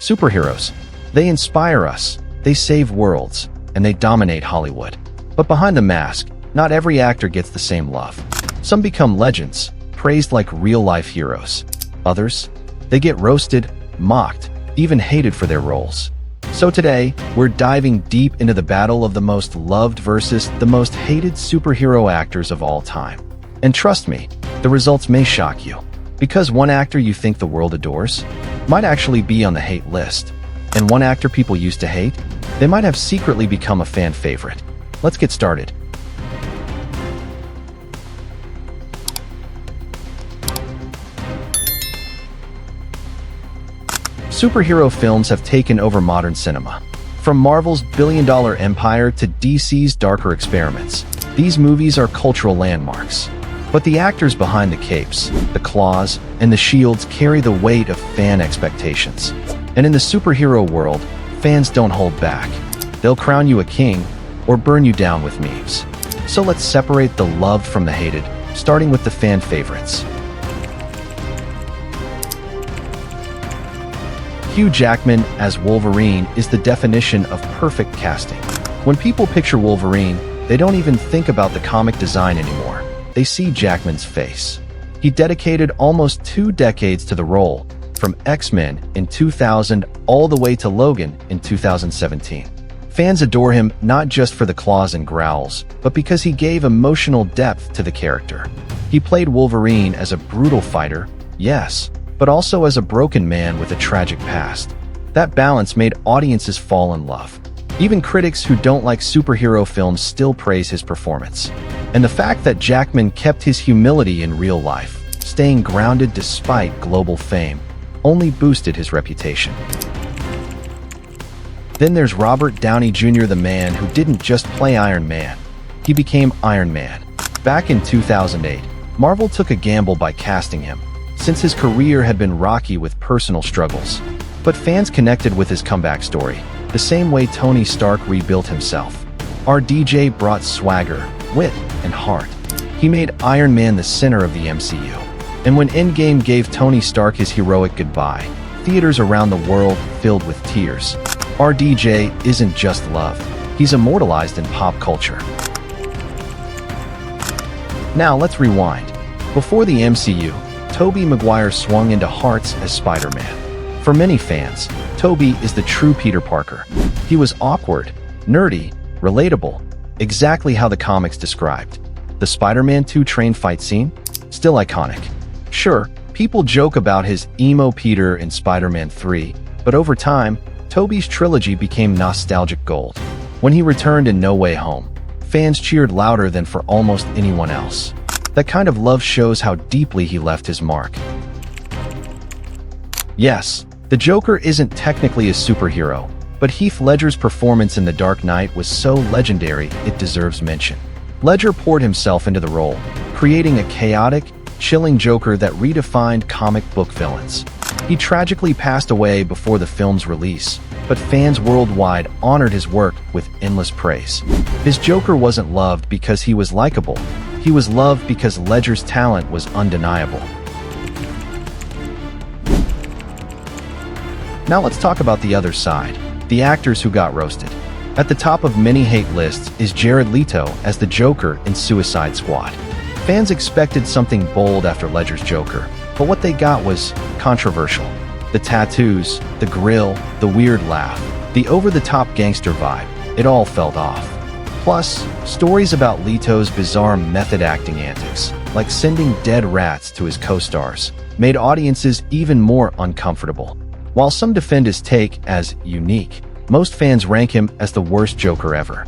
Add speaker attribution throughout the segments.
Speaker 1: Superheroes. They inspire us, they save worlds, and they dominate Hollywood. But behind the mask, not every actor gets the same love. Some become legends, praised like real-life heroes. Others, they get roasted, mocked, even hated for their roles. So today, we're diving deep into the battle of the most loved versus the most hated superhero actors of all time. And trust me, the results may shock you. Because one actor you think the world adores might actually be on the hate list. And one actor people used to hate, they might have secretly become a fan favorite. Let's get started. Superhero films have taken over modern cinema. From Marvel's billion-dollar empire to DC's darker experiments, these movies are cultural landmarks. But the actors behind the capes, the claws, and the shields carry the weight of fan expectations. And in the superhero world, fans don't hold back. They'll crown you a king or burn you down with memes. So let's separate the loved from the hated, starting with the fan favorites. Hugh Jackman as Wolverine is the definition of perfect casting. When people picture Wolverine, they don't even think about the comic design anymore. They see Jackman's face. He dedicated almost 2 decades to the role, from X-Men in 2000 all the way to Logan in 2017. Fans adore him not just for the claws and growls, but because he gave emotional depth to the character. He played Wolverine as a brutal fighter, yes, but also as a broken man with a tragic past. That balance made audiences fall in love. Even critics who don't like superhero films still praise his performance. And the fact that Jackman kept his humility in real life, staying grounded despite global fame, only boosted his reputation. Then there's Robert Downey Jr., the man who didn't just play Iron Man. He became Iron Man. Back in 2008, Marvel took a gamble by casting him, since his career had been rocky with personal struggles. But fans connected with his comeback story, the same way Tony Stark rebuilt himself. RDJ brought swagger, wit, and heart. He made Iron Man the center of the MCU. And when Endgame gave Tony Stark his heroic goodbye, theaters around the world filled with tears. RDJ isn't just love, he's immortalized in pop culture. Now let's rewind. Before the MCU, Tobey Maguire swung into hearts as Spider-Man. For many fans, Tobey is the true Peter Parker. He was awkward, nerdy, relatable, exactly how the comics described. The Spider-Man 2 train fight scene? Still iconic. Sure, people joke about his emo Peter in Spider-Man 3, but over time, Tobey's trilogy became nostalgic gold. When he returned in No Way Home, fans cheered louder than for almost anyone else. That kind of love shows how deeply he left his mark. Yes, the Joker isn't technically a superhero, but Heath Ledger's performance in The Dark Knight was so legendary it deserves mention. Ledger poured himself into the role, creating a chaotic, chilling Joker that redefined comic book villains. He tragically passed away before the film's release, but fans worldwide honored his work with endless praise. His Joker wasn't loved because he was likable. He was loved because Ledger's talent was undeniable. Now let's talk about the other side, the actors who got roasted. At the top of many hate lists is Jared Leto as the Joker in Suicide Squad. Fans expected something bold after Ledger's Joker, but what they got was controversial. The tattoos, the grill, the weird laugh, the over-the-top gangster vibe, it all felt off. Plus, stories about Leto's bizarre method acting antics, like sending dead rats to his co-stars, made audiences even more uncomfortable. While some defend his take as unique, most fans rank him as the worst Joker ever.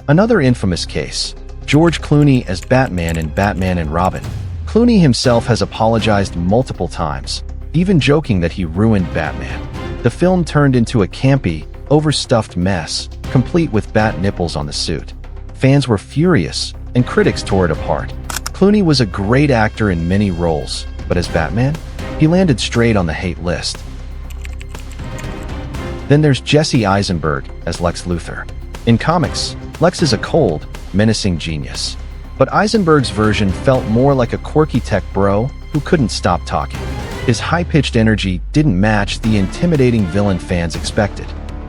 Speaker 1: Another infamous case, George Clooney as Batman in Batman and Robin. Clooney himself has apologized multiple times, even joking that he ruined Batman. The film turned into a campy, overstuffed mess, complete with bat nipples on the suit. Fans were furious, and critics tore it apart. Clooney was a great actor in many roles, but as Batman, he landed straight on the hate list. Then there's Jesse Eisenberg as Lex Luthor. In comics, Lex is a cold, menacing genius. But Eisenberg's version felt more like a quirky tech bro who couldn't stop talking. His high-pitched energy didn't match the intimidating villain fans expected.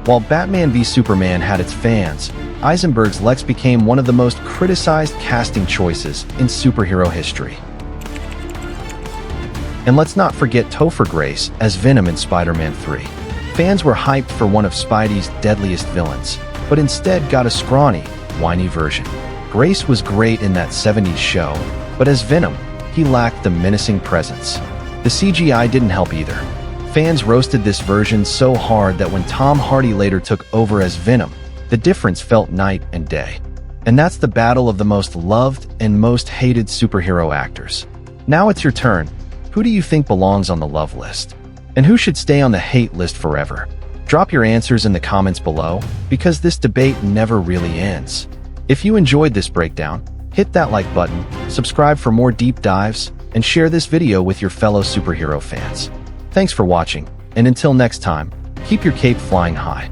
Speaker 1: While Batman v Superman had its fans, Eisenberg's Lex became one of the most criticized casting choices in superhero history. And let's not forget Topher Grace as Venom in Spider-Man 3. Fans were hyped for one of Spidey's deadliest villains, but instead got a scrawny, whiny version. Grace was great in that 70s show, but as Venom, he lacked the menacing presence. The CGI didn't help either. Fans roasted this version so hard that when Tom Hardy later took over as Venom, the difference felt night and day. And that's the battle of the most loved and most hated superhero actors. Now it's your turn. Who do you think belongs on the love list? And who should stay on the hate list forever? Drop your answers in the comments below, because this debate never really ends. If you enjoyed this breakdown, hit that like button, subscribe for more deep dives, and share this video with your fellow superhero fans. Thanks for watching, and until next time, keep your cape flying high.